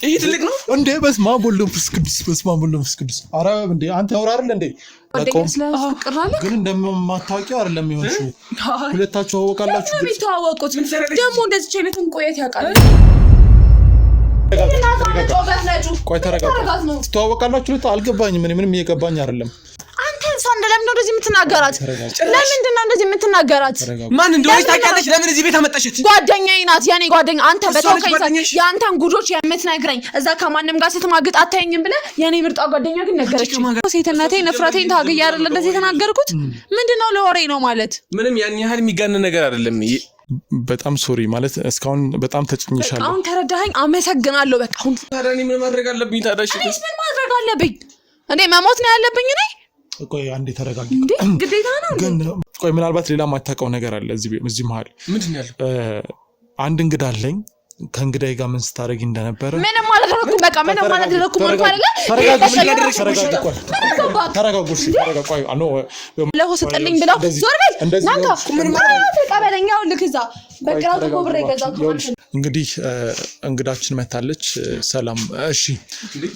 ይሄ ትልቅ ነው እንዴ በስመ አብ ወወልድ ወመንፈስ ቅዱስ አረ እንዴ አንተ ያወራ አይደል እንዴ ግን እንደማታውቂው አይደለም ይሆንሽ ሁለታችሁ አወቃላችሁ ግን ተዋወቁት ደግሞ እንደዚህ ቸነቱን ቆየት ያውቃል ቆይ ተረጋጋ ትተዋወቃላችሁ አልገባኝም ምንም እየገባኝ አይደለም አንተ እሷ እንደለም ነው እንደዚህ የምትናገራት ለምንድን ነው እንደዚህ የምትናገራት ማን እንደሆነ ታውቂያለሽ ለምን እዚህ ቤት አመጣሽት ጓደኛዬ ናት ያኔ ጓደኛ አንተ በተወከኝ ያንተን ጉጆች የምትነግረኝ እዛ ከማንንም ጋር ስትማግጥ አታየኝም ብለ የኔ ምርጧ ጓደኛ ግን ነገረች ሴትነቴ ነፍራቴን ታግያ አይደል እንደዚህ ተናገርኩት ምንድነው ለወሬ ነው ማለት ምንም ያን ያህል የሚጋነን ነገር አይደለም በጣም ሶሪ ማለት እስካሁን በጣም ተጭኝሻለሁ አሁን ተረዳኸኝ አመሰግናለሁ በቃ አሁን ታዲያ ምን ማድረግ አለብኝ ታዳሽ ምን ማድረግ አለብኝ እንዴ መሞት ነው ያለብኝ እኔ ቆይ አንዴ ተረጋጊ ግዴታ ነው ግን ቆይ ምናልባት ሌላ ማታውቀው ነገር አለ እዚህ መሃል ምንድነው ያለው አንድ እንግዳ አለኝ ከእንግዳዬ ጋር ምን ስታረጊ እንደነበረ ምንም አላደረኩም በቃ ምንም አላደረኩም ማለት ተረጋጉሽ ቆይ አኖ ለሆስጠልኝ ብለው ዞር በል ናንተ ምን ማለት ተቀበለኛው ልክዛ በቅራው ተቆብሬ ገዛው እንግዲህ እንግዳችን መታለች ሰላም እሺ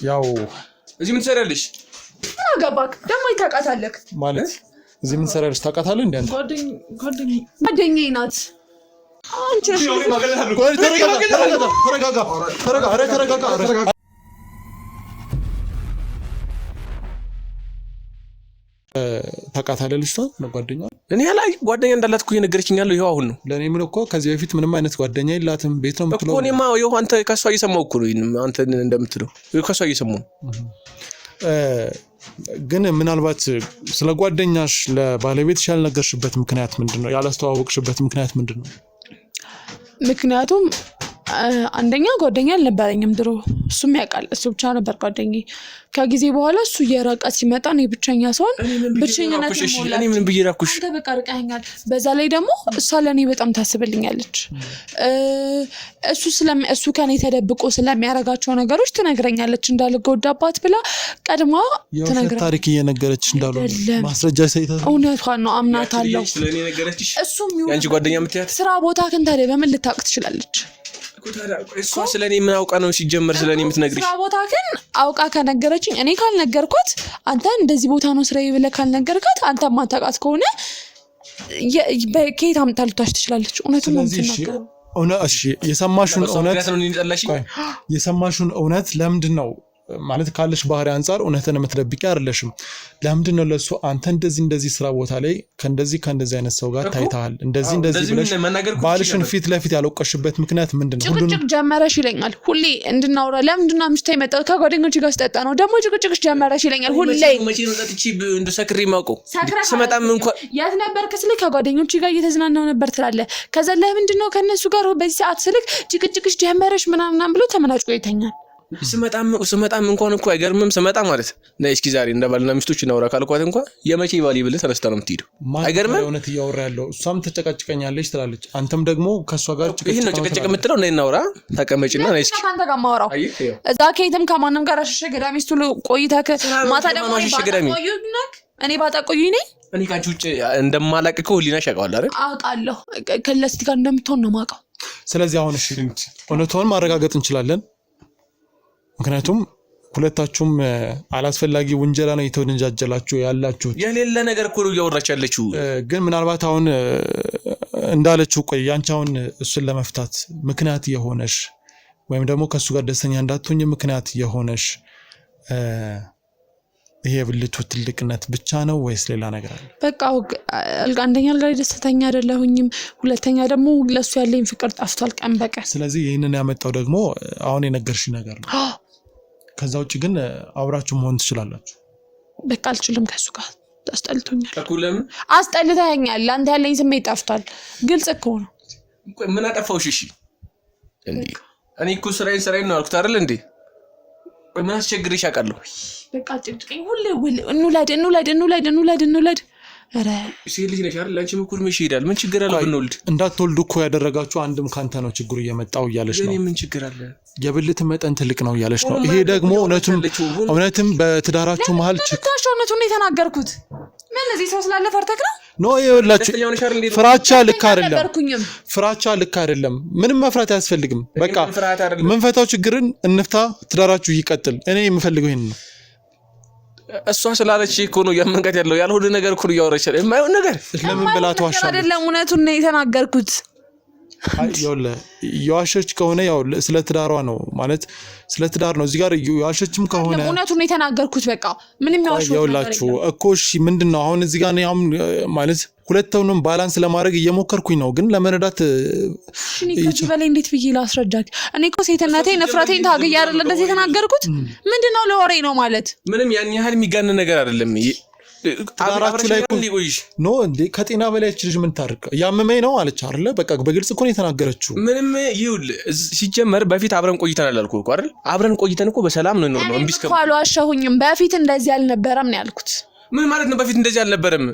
ያው እዚህ ምን ትሰሪያለሽ አጋባክ ደሞ ይታቃታለክ ማለት እዚህ ምን ሰራሽ ታቃታለህ እንዴ አንተ ጓደኛዬ ናት አንቺ ተረጋጋ ታቃታለህ ልጅቷ ጓደኛዋ እኔ ያላይ ጓደኛ እንዳላት እኮ እየነገረችኛለሁ ይሄው አሁን ነው ለኔ ምን እኮ ከዚህ በፊት ምንም አይነት ጓደኛ የላትም ቤት ነው የምትለው እኮ እኔማ ይሄው አንተ ከሷ እየሰማው እኮ ነው አንተ እንደምትለው ይሄው ከሷ እየሰማው ግን ምናልባት ስለ ጓደኛሽ ለባለቤትሽ ያልነገርሽበት ምክንያት ምንድነው ያላስተዋወቅሽበት ምክንያት ምንድነው ምክንያቱም አንደኛ ጓደኛ አልነበረኝም ድሮ እሱም ያውቃል እሱ ብቻ ነበር ጓደኛዬ ከጊዜ በኋላ እሱ እየራቀ ሲመጣ ነው ብቸኛ ሰውን ብቸኝነት ነው እኔ ምን ብዬራኩሽ አንተ በቃ ርቀኸኛል በዛ ላይ ደግሞ እሷ ለኔ በጣም ታስብልኛለች እሱ ከኔ ተደብቆ ስለሚያረጋቸው ነገሮች ትነግረኛለች እንዳልጎዳባት ብላ ቀድማ ትነግረኛለች ታሪክ እየነገረችሽ እንዳሉ ማስረጃ ሳይታ እውነቷን ነው አምናታለሁ ስለኔ ነገረችሽ እሱም ያንቺ ጓደኛ ምትያት ስራ ቦታ ከንታደ በምን ልታውቅ ትችላለች እሷ ስለኔ ምን አውቃ ነው ሲጀመር ስለኔ የምትነግሪሽ ስራ ቦታ ግን አውቃ ከነገረችኝ እኔ ካልነገርኳት አንተ እንደዚህ ቦታ ነው ስራዬ ብለህ ካልነገርካት አንተ ማታውቃት ከሆነ በኬት አምጣ ልታሽ ትችላለች እውነቱን ነው የምትናገረው እሺ የሰማሽውን እውነት ለምንድን ነው ማለት ካለሽ ባህሪ አንፃር እውነትን የምትደብቂ አይደለሽም ለምንድነው ለሱ አንተ እንደዚህ ስራ ቦታ ላይ ከእንደዚህ አይነት ሰው ጋር ታይታል እንደዚህ ብለሽ ባልሽን ፊት ለፊት ያለቀሽበት ምክንያት ምንድነው ጭቅጭቅ ጀመረሽ ይለኛል ሁሌ እንድናወራ ለምንድነው አምሽታ የመጣው ከጓደኞች ጋር ስጠጣ ነው ደግሞ ጭቅጭቅ ጀመረሽ ይለኛል ሁሌ መቼ ነው ጠጥቼ እንደሰክሪ ማውቀው ስመጣም እንኳን ያት ነበር ከስለ ከጓደኞች ጋር እየተዝናናው ነበር ትላለህ ከዛ ለምንድነው ከነሱ ጋር በዚህ ሰዓት ስልክ ጭቅጭቅሽ ጀመረሽ ምናምን ብሎ ተመናጭቆ ይተኛል ስመጣም እንኳን እኮ አይገርምም ስመጣ ማለት ነይ እስኪ ዛሬ እንደባልና ሚስቶች እናውራ ካልኳት እንኳን የመቼ ባሊ ብለ ተነስታ ነው የምትሄደው አይገርምም እውነት ያወራ ያለው እሷም ተጨቃጭቀኛለች ትላለች አንተም ደግሞ ከሷ ጋር ጭቅጭቅ የምትለው ነይ እናውራ ተቀመጭና ነይ እስኪ አንተ ጋር ማውራው እዛ ከየትም ከማንም ጋር አሸገዳ ሚስቱ ቆይተህ ማታ ደግሞ እኔ ባጣቆዩኝ ነኝ እኔ ካንቺ ውጭ እንደማላቅከው ህሊናሽ ያውቃል አይደል አውቃለሁ ከለስቲ ጋር እንደምትሆን ነው ማውቀው ስለዚህ አሁን እሺ እውነቱን ማረጋገጥ እንችላለን ምክንያቱም ሁለታችሁም አላስፈላጊ ወንጀላ ነው የተወንጃጀላችሁ ያላችሁ የሌለ ነገር እኮ ነው ያወራች ያለችው ግን ምናልባት አሁን እንዳለችው ቆይ ያንቻውን እሱን ለመፍታት ምክንያት የሆነሽ ወይም ደግሞ ከሱ ጋር ደስተኛ እንዳትሆኝ ምክንያት የሆነሽ ይሄ ብልቱ ትልቅነት ብቻ ነው ወይስ ሌላ ነገር አለ በቃ አንደኛ ላይ ደስተኛ አይደለሁኝም ሁለተኛ ደግሞ ለሱ ያለኝ ፍቅር ጠፍቷል ቀን በቀን ስለዚህ ይሄንን ያመጣው ደግሞ አሁን የነገርሽ ነገር ነው ከዛ ውጪ ግን አብራችሁ መሆን ትችላላችሁ በቃ አልችልም ከሱ ጋር አስጠልቶኛል ተኩለም አስጠልታኛል አንተ ያለኝ ስሜት ጠፍቷል ግልጽ እኮ ነው ምን አጠፋውሽ እሺ እኔ እኮ ስራዬን ነው አልኩት አይደል እንዴ ምን አስቸግርሽ አውቃለሁ በቃ ጭቅጭቅ ሁሌ እንውለድ አረ ሲልጅ ነሽ አይደል አንቺ ምኩር መሽ ይሄዳል ምን ችግር አለ ብንወልድ እንዳትወልዱ እኮ ያደረጋችሁ አንድም ካንተ ነው ችግሩ እየመጣው ያለሽ ነው ምን ችግር አለ የብልት መጠን ትልቅ ነው ያለሽ ነው ይሄ ደግሞ እውነትም በትዳራችሁ መሃል እውነቱን የተናገርኩት ምን እዚህ ሰው ስላለ ፈርተክ ነው ኖ ይኸውላችሁ ፍራቻ ልክ አይደለም ምንም መፍራት አያስፈልግም በቃ መንፈታው ችግርን እንፍታ ትዳራችሁ ይቀጥል እኔ የምፈልገው ይሄን ነው እሷ ስላለች እኮ ነው ያመንቀት ያለው ያልሆነ ነገር እኮ ያወራች የማይሆን ነገር ለምን ብላቱ አሻ አይደለም እውነቱን ነው የተናገርኩት አይዮለ ያዋሸች ከሆነ ያው ስለ ትዳሯ ነው ማለት ስለ ትዳር ነው እዚህ ጋር ያዋሸችም ከሆነ እውነቱን ነው የተናገርኩት በቃ ምንም ያዋሸው ያውላችሁ እኮ እሺ ምንድነው አሁን እዚህ ጋር ነው ማለት ሁለቱንም ባላንስ ለማድረግ እየሞከርኩኝ ነው ግን ለመረዳት እሺ ከዚህ በላይ እንዴት ብዬ ላስረዳት እኔ እኮ ሴትነቴ ነፍራቴን ታገያ አይደል እንደዚህ የተናገርኩት ምንድነው ለወሬ ነው ማለት ምንም ያን ያህል የሚጋነን ነገር አይደለም ትዳራችሁ ላይ ኖ እንዴ ከጤና በላይ ልጅ ምን ታርቅ ያመመኝ ነው አለች አይደል በቃ በግልጽ እኮ ነው የተናገረችው ምንም ይውል ሲጀመር በፊት አብረን ቆይተናል አልኩ እኮ አይደል አብረን ቆይተን እኮ በሰላም ነው ነው እንቢስከም ቃሉ አሻሁኝም በፊት እንደዚህ አልነበረም ነው ያልኩት ምን ማለት ነው በፊት እንደዚህ አልነበረም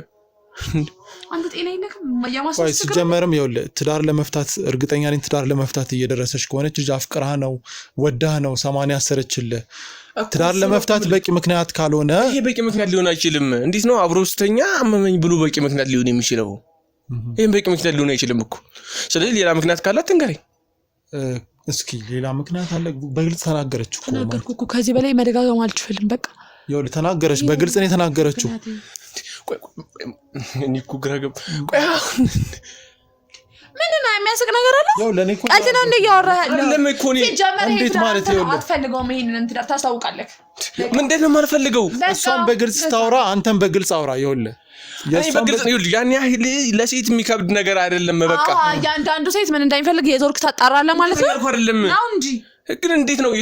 አንተ ጤና ይነከም ማያማስ ሲጀመርም ይውል ትዳር ለመፍታት እርግጠኛ ነኝ ትዳር ለመፍታት እየደረሰች ከሆነች ልጅ አፍቅራህ ነው ወዳህ ነው 80 ያሰረችልህ ትዳር ለመፍታት በቂ ምክንያት ካልሆነ ይሄ በቂ ምክንያት ሊሆን አይችልም እንዴት ነው አብሮስተኛ አመመኝ ብሎ በቂ ምክንያት ሊሆን የሚችለው ይሄን በቂ ምክንያት ሊሆን አይችልም እኮ ስለዚህ ሌላ ምክንያት ካላት ትንገረኝ እስኪ ሌላ ምክንያት አለ በግልጽ ተናገረች እኮ ተናገርኩ እኮ ከዚህ በላይ መደጋገም አልችልም በቃ ይኸውልህ ተናገረች በግልጽ ነው የተናገረችው እኔ እኮ ግራ ገብ ቆይ ምንድነው የሚያስቅ ነገር አለ ያው ለኔ እኮ ቀልድ ነው እንደያወራህ ያለው አይደለም እኮ ነው እንዴት ማለት ይኸውልህ አትፈልገውም ይሄንን ትዳር ታስታውቃለህ ምንድን ነው የማልፈልገው እሷን በግልጽ ታውራ አንተም በግልጽ አውራ ይኸውልህ በግልጽ ነው ይኸውልህ ያን ያህል ለሴት የሚከብድ ነገር አይደለም በቃ ያንዳንዱ ሴት ምን እንደሚፈልግ የዞርክ ታጣራለህ ማለት ነው አይደለም ነው እንጂ ግን እንዴት ነው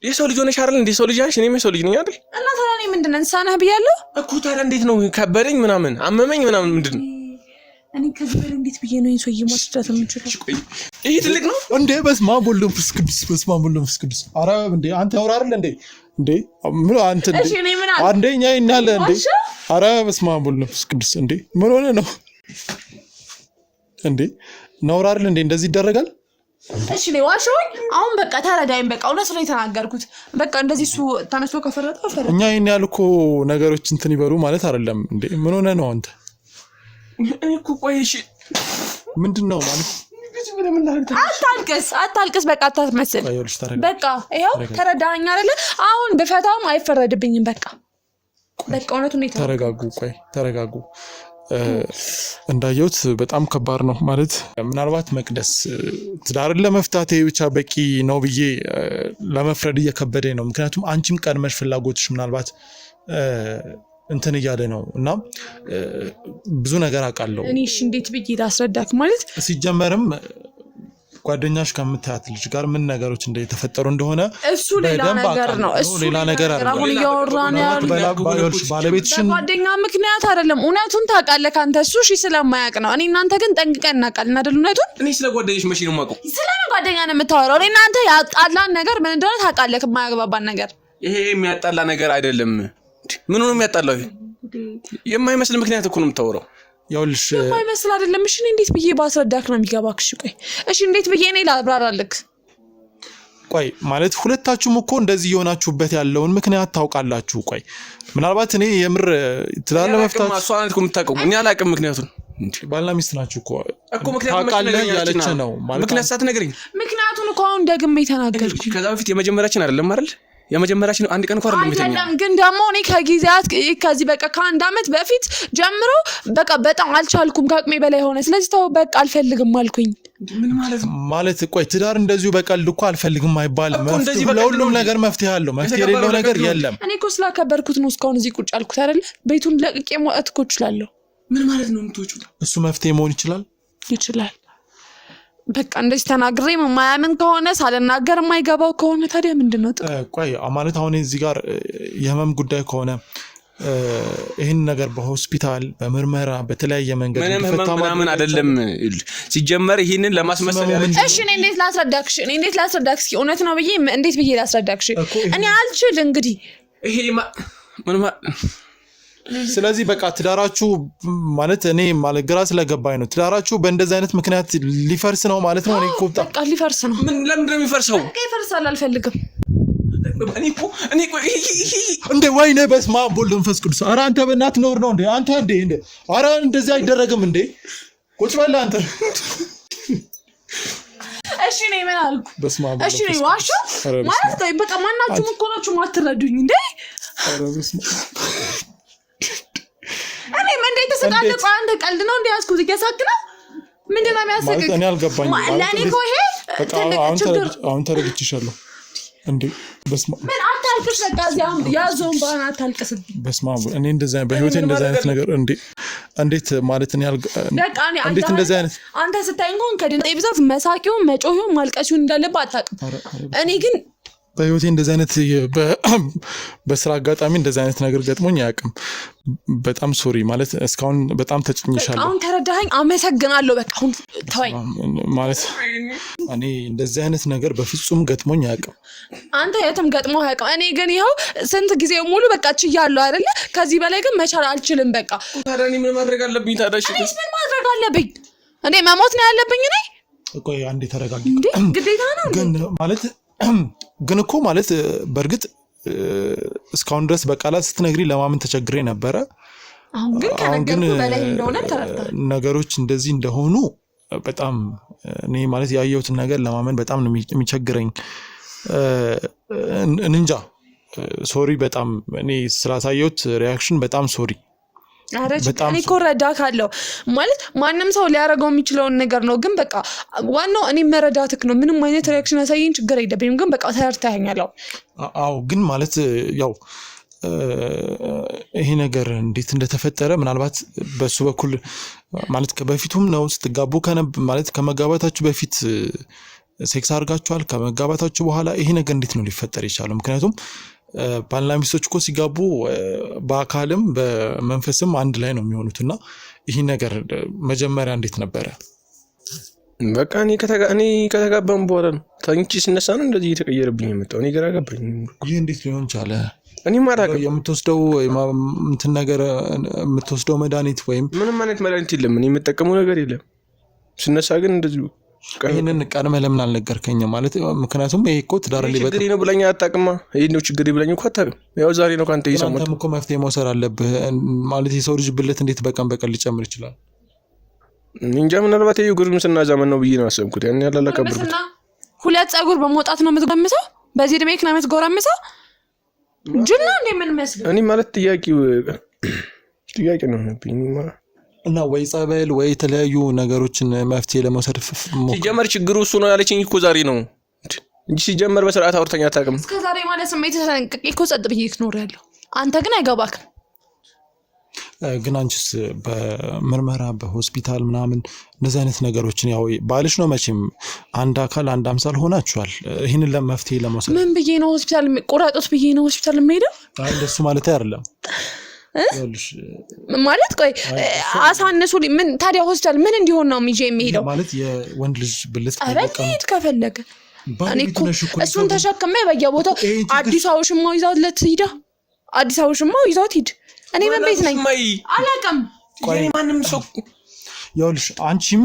የሰው ልጅ ሆነሽ አይደል እንዴ ሰው ልጅ ነሽ እኔም የሰው ልጅ ነኝ አይደል እና ታዲያ እኔ ምንድን ነኝ እንሳነህ ብያለሁ እኮ ታዲያ እንዴት ነው ከበደኝ ምናምን አመመኝ ምናምን ምንድን ነው እኔ ከዚህ በላይ እንዴት ብዬ ነው ይሄን ሰውዬ ማስረዳት የምችለው ይሄ ትልቅ ነው እንዴ በስመ አብ ወወልድ ወመንፈስ ቅዱስ ኧረ እንዴ አንተ ያወራ አይደል እንዴ ምን አንተ እንዴ እሺ እኔ ምን አንደኛ ይናለ እንዴ ኧረ በስመ አብ ወወልድ ወመንፈስ ቅዱስ እንዴ ምን ሆነ ነው እንዴ ነውር አይደል እንዴ እንደዚህ ይደረጋል እሺ ነው ዋሽውኝ አሁን በቃ ተረዳኝ በቃ እውነት ነው የተናገርኩት በቃ እንደዚህ እሱ ተነስቶ ከፈረጠ እኛ ይሄን ያልኩ ነገሮች እንትን ይበሩ ማለት አይደለም እንዴ ምን ሆነ ነው አንተ እኔ እኮ ቆይሽ ምንድነው ማለት አታልቅስ በቃ አታስመስል በቃ ይሄው ተረዳኸኝ አይደለ አሁን በፈታውም አይፈረድብኝም በቃ እውነቱን ነው ተረጋጉ እንዳየሁት በጣም ከባድ ነው ማለት ምናልባት መቅደስ ትዳርን ለመፍታት ብቻ በቂ ነው ብዬ ለመፍረድ እየከበደኝ ነው ምክንያቱም አንቺም ቀድመሽ ፍላጎትሽ ምናልባት እንትን እያለ ነው እና ብዙ ነገር አውቃለሁ እኔ እሺ እንዴት ብዬ ላስረዳክ ማለት ሲጀመርም ጓደኛሽ ከምታያት ልጅ ጋር ምን ነገሮች እንደተፈጠሩ እንደሆነ እሱ ሌላ ነገር ነው እሱ ሌላ ነገር አይደለም አሁን ያወራን ባለቤትሽን ጓደኛ ምክንያት አይደለም እውነቱን ታውቃለህ ካንተ እሱ እሺ ስለማያውቅ ነው እኔ እናንተ ግን ጠንቅቀን እናውቃለን አይደል እውነቱን እኔ ስለ ጓደኛሽ መቼ ነው የማውቀው ስለምን ጓደኛ ነው የምታወራው እኔ እናንተ ያጣላን ነገር ምን እንደሆነ ታውቃለህ የማያግባባን ነገር ይሄ የሚያጣላ ነገር አይደለም ምን ነው የሚያጣላው የማይመስል ምክንያት እኮ ነው የምታወራው ያውልሽ የማይመስል አይደለም እሺ እንዴት ብዬ ባስረዳክ ነው የሚገባክ እሺ ቆይ እሺ እንዴት ብዬ እኔ ላብራራልክ ቆይ ማለት ሁለታችሁም እኮ እንደዚህ የሆናችሁበት ያለውን ምክንያት ታውቃላችሁ ቆይ ምናልባት እኔ የምር ትዳር ለመፍታት ማሷናት እኮ የምታውቀው እኔ አላውቅም ምክንያቱን ባልና ሚስት ናችሁ እኮ ምክንያቱም ያለች ነው ማለት ምክንያት ሳትነግረኝ ምክንያቱን እኮ አሁን ደግሜ ተናገርኩ ከዛ በፊት የመጀመሪያችን አይደለም አይደል የመጀመሪያችን አንድ ቀን እንኳን አይደለም ግን ደግሞ እኔ ከጊዜያት ከዚህ በቃ ከአንድ አመት በፊት ጀምሮ በቃ በጣም አልቻልኩም ከአቅሜ በላይ ሆነ ስለዚህ ተው በቃ አልፈልግም አልኩኝ ምን ማለት ቆይ ትዳር እንደዚሁ በቀልድ እኮ አልፈልግም አይባልም ለሁሉም ነገር መፍትሄ አለው መፍትሄ የሌለው ነገር የለም እኔ እኮ ስላከበርኩት ነው እስካሁን እዚህ ቁጭ አልኩት አይደል ቤቱን ለቅቄ መውጣት እኮ እችላለሁ ምን ማለት ነው የምትወጪው እሱ መፍትሄ መሆን ይችላል በቃ እንደዚህ ተናግሬ ማያምን ከሆነ ሳልናገር የማይገባው ከሆነ ታዲያ ምንድነው ቆይ ማለት አሁን እዚህ ጋር የህመም ጉዳይ ከሆነ ይሄን ነገር በሆስፒታል በምርመራ በተለያየ መንገድ ምናምን አይደለም ሲጀመር ይሄንን ለማስመሰል እሺ እኔ እንዴት ላስረዳክሽ እውነት ነው ብዬ እንዴት ብዬ ላስረዳክሽ እኔ አልችል እንግዲህ ይሄ ምን ስለዚህ በቃ ትዳራችሁ ማለት እኔ ማለት ግራ ስለገባኝ ነው ትዳራችሁ በእንደዚህ አይነት ምክንያት ሊፈርስ ነው ማለት ነው እኔ እኮ በቃ ሊፈርስ ነው ምን ለምን ነው የሚፈርሰው በቃ ይፈርሳል አልፈልግም እኔ እንዴ ወይኔ በስመ አብ ወወልድ ወመንፈስ ቅዱስ ኧረ አንተ በእናትህ ኖር ነው እንዴ አንተ እንዴ ኧረ እንደዚህ አይደረግም እንዴ ቁጭ በል አንተ እሺ ነኝ ምን አልኩ በስመ አብ እሺ ነኝ ዋሻ ማለት ነው በቃ ማናችሁም እኮ ናችሁ ማትረዱኝ እንዴ ኧረ በስመ እኔ ምን ተሰቃለቀ አንተ ቀልድ ነው እንዴ ያስኩት እያሳክና ምንድነው የሚያስቀቅ እኔ አልገባኝም ለኔ እኮ ይሄ አሁን ተረግጭሻለሁ እንዴ በስመ አብ ምን አታልቅስ በቃ እዚያም ያዞን ባና አታልቅስ በስመ አብ እኔ እንደዛ በህይወቴ እንደዛ አይነት ነገር እንዴት ማለት ነው እንዴት እንደዛ አይነት አንተ ስታይ እንኳን ከድን ይብዛት መሳቂው መጮሂው ማልቀሲው እንዳለበት አታውቅም እኔ ግን በህይወቴ እንደዛ አይነት በስራ አጋጣሚ እንደዛ አይነት ነገር ገጥሞኝ አያውቅም በጣም ሶሪ ማለት እስካሁን በጣም ተጭኝሻለሁ አሁን ተረዳኸኝ አመሰግናለሁ በቃ አሁን ተወኝ ማለት እኔ እንደዛ አይነት ነገር በፍጹም ገጥሞኝ አያውቅም አንተ የትም ገጥሞ አያውቅም እኔ ግን ይኸው ስንት ጊዜ ሙሉ በቃ ችያለሁ አይደለ ከዚህ በላይ ግን መቻል አልችልም በቃ ታዲያ እኔ ምን ማድረግ አለብኝ ታዲያ እሺ ምን ማድረግ አለብኝ እኔ መሞት ነው ያለብኝ እኔ ቆይ አንዴ ተረጋጊ ግዴታ ነው ግን ማለት ግን እኮ ማለት በርግጥ እስካሁን ድረስ በቃላት ስትነግሪ ለማመን ተቸግሬ ነበረ አሁን ግን ከነገርኩ በላይ እንደሆነ ተረድተሃል ነገሮች እንደዚህ እንደሆኑ በጣም እኔ ማለት ያየሁትን ነገር ለማመን በጣም ነው የሚቸግረኝ እንጃ ሶሪ በጣም እኔ ስላሳየሁት ሪአክሽን በጣም ሶሪ አረጅ እኔ እኮ ረዳካለሁ ማለት ማንም ሰው ሊያረጋው የሚችለውን ነገር ነው ግን በቃ ዋናው እኔ መረዳትክ ነው ምንም አይነት ሪአክሽን አሳየኝ ችግር የለብኝም ግን በቃ ተረድተኸኛል አዎ ግን ማለት ያው ይሄ ነገር እንዴት እንደተፈጠረ ምናልባት በሱ በኩል ማለት ከበፊቱም ነው ስትጋቡ ማለት ከመጋባታችሁ በፊት ሴክስ አድርጋችኋል ከመጋባታችሁ በኋላ ይሄ ነገር እንዴት ነው ሊፈጠር ይችላል ምክንያቱም ባልና ሚስቶች እኮ ሲጋቡ በአካልም በመንፈስም አንድ ላይ ነው የሚሆኑትና ይሄ ነገር መጀመሪያ እንዴት ነበረ በቃ እኔ ከተጋባን በኋላ ነው ታንቺ ሲነሳ ነው እንደዚህ እየተቀየረብኝ የመጣው እኔ ግራ ገባኝ ይሄ እንዴት ሊሆን ቻለ እኔ ማራቀ የምትወስደው እንትን ነገር የምትወስደው መድኃኒት ወይም ምንም አይነት መድኃኒት የለም እኔ የምጠቀመው ነገር የለም ሲነሳ ግን እንደዚህ ይሄንን ቀድመ ለምን አልነገርከኝም ማለት ምክንያቱም ይሄ እኮ ትዳር ላይ ችግር ነው ብለኛ አታውቅም ይሄ ነው ችግር ብለኝ እኮ አታውቅም ያው ዛሬ ነው ካንተ ይሰማው አንተም እኮ መፍትሄ መውሰድ አለብህ ማለት የሰው ልጅ ብልት እንዴት በቀን ሊጨምር ይችላል እንጃ ምናልባት ይሄ ጉርምስና ዘመን ነው ብዬ ነው አሰብኩት ያን ያላለቀብርኩት ሁለት ጸጉር በመውጣት ነው የምትገምሰው በዚህ እድሜ ነው የምትጎረምሰው ጅና እንደምን መስል እኔ ማለት ጥያቄ ነው ማለት እና ወይ ጸበል ወይ የተለያዩ ነገሮችን መፍትሄ ለመውሰድ ሲጀመር ችግሩ እሱ ነው ያለችኝ እኮ ዛሬ ነው እንጂ ሲጀመር በስርዓት አውርተኛ አታውቅም እስከ ዛሬ ማለት ስሜት ተሰንቅቄ እኮ ጸጥ ብዬ እኖራለሁ አንተ ግን አይገባክም ግን አንቺስ በምርመራ በሆስፒታል ምናምን እንደዚህ አይነት ነገሮችን ያው ባልሽ ነው መቼም አንድ አካል አንድ አምሳል ሆናችኋል ይሄንን ለመፍትሄ ለመውሰድ ምን ብዬ ነው ሆስፒታል ቆራጦት ብዬ ነው ሆስፒታል የምሄደው እንደሱ ማለት አይደለም ማለት ቆይ አሳነሱ ምን ታዲያ ሆስፒታል ምን እንዲሆን ነው ሚጄ የሚሄደው ማለት የወንድ ልጅ ብልት አረጋግጥ ከፈለገ እኔ እኮ እሱን ተሸክሜ በየቦታው አዲስ አውሽማው ይዛውለት ሂዳ አዲስ አውሽማው ይዛውት ሂድ እኔ ምን ቤት ነኝ አላውቅም ቆይ ማንም ሰው ያውልሽ አንቺም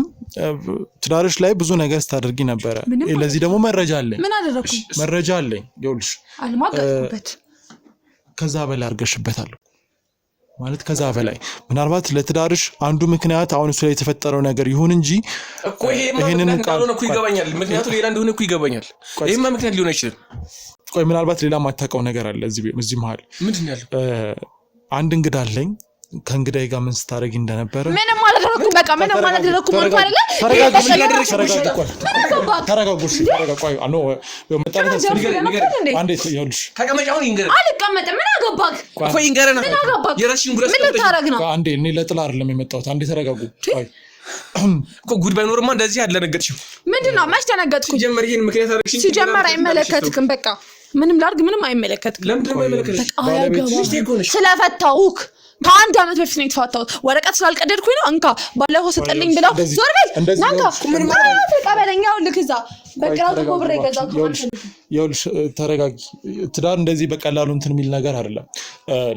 ትዳርሽ ላይ ብዙ ነገር ስታደርጊ ነበር ለዚህ ደግሞ መረጃ አለኝ ምን አደረኩ መረጃ አለኝ ያውልሽ አልማቀጥኩበት ከዛ በላይ አርገሽበታል ማለት ከዛ በላይ ምናልባት ለትዳርሽ አንዱ ምክንያት አሁን እሱ ላይ የተፈጠረው ነገር ይሁን እንጂ እኮ ይሄንን ቃል ነው እኮ ይገባኛል ምክንያቱ ሌላ እንደሆነ እኮ ይገባኛል ይሄማ ምክንያት ሊሆን አይችልም ቆይ ምናልባት ሌላ ማታውቀው ነገር አለ እዚህ መሃል ምንድነው ያለው አንድ እንግዳ አለኝ ከእንግዳዬ ጋር ምን ስታረጊ እንደነበረ ምንም አላደረኩም በቃ ምንም አላደረኩም ማለት አይደለ ተረጋጉሽ ቆይ አኖ መጣለት አንዴ ይኸውልሽ ተቀመጫውን ይንገር አልቀመጥም ምን አገባክ እኮ ይንገረና የራስሽን ጉረስ ምን ታረግ ነው አንዴ እኔ ለጥላ አይደለም የመጣሁት አንዴ ተረጋጉ ቆይ እኮ ጉድ ባይኖርማ እንደዚህ አልደነገጥሽም ምንድነው ማሽ ተነገጥኩኝ ሲጀመር ይሄን ምክንያት አረግሽኝ ሲጀመር አይመለከትክም በቃ ምንም ላድርግ ምንም አይመለከትክም ለምን አይመለከትሽ ስለፈታውክ ከአንድ አመት በፊት ነው የተፋታሁት ወረቀት ስላልቀደድኩኝ ነው እንካ ባለፈው ሰጠልኝ ብለው ዞር በል ናንካ ምን ማለት ተቀበለኛው ልክዛ በቅራቱ ኮብሬ ገዛኩ ይኸውልሽ ተረጋጊ ትዳር እንደዚህ በቀላሉ እንትን የሚል ነገር አይደለም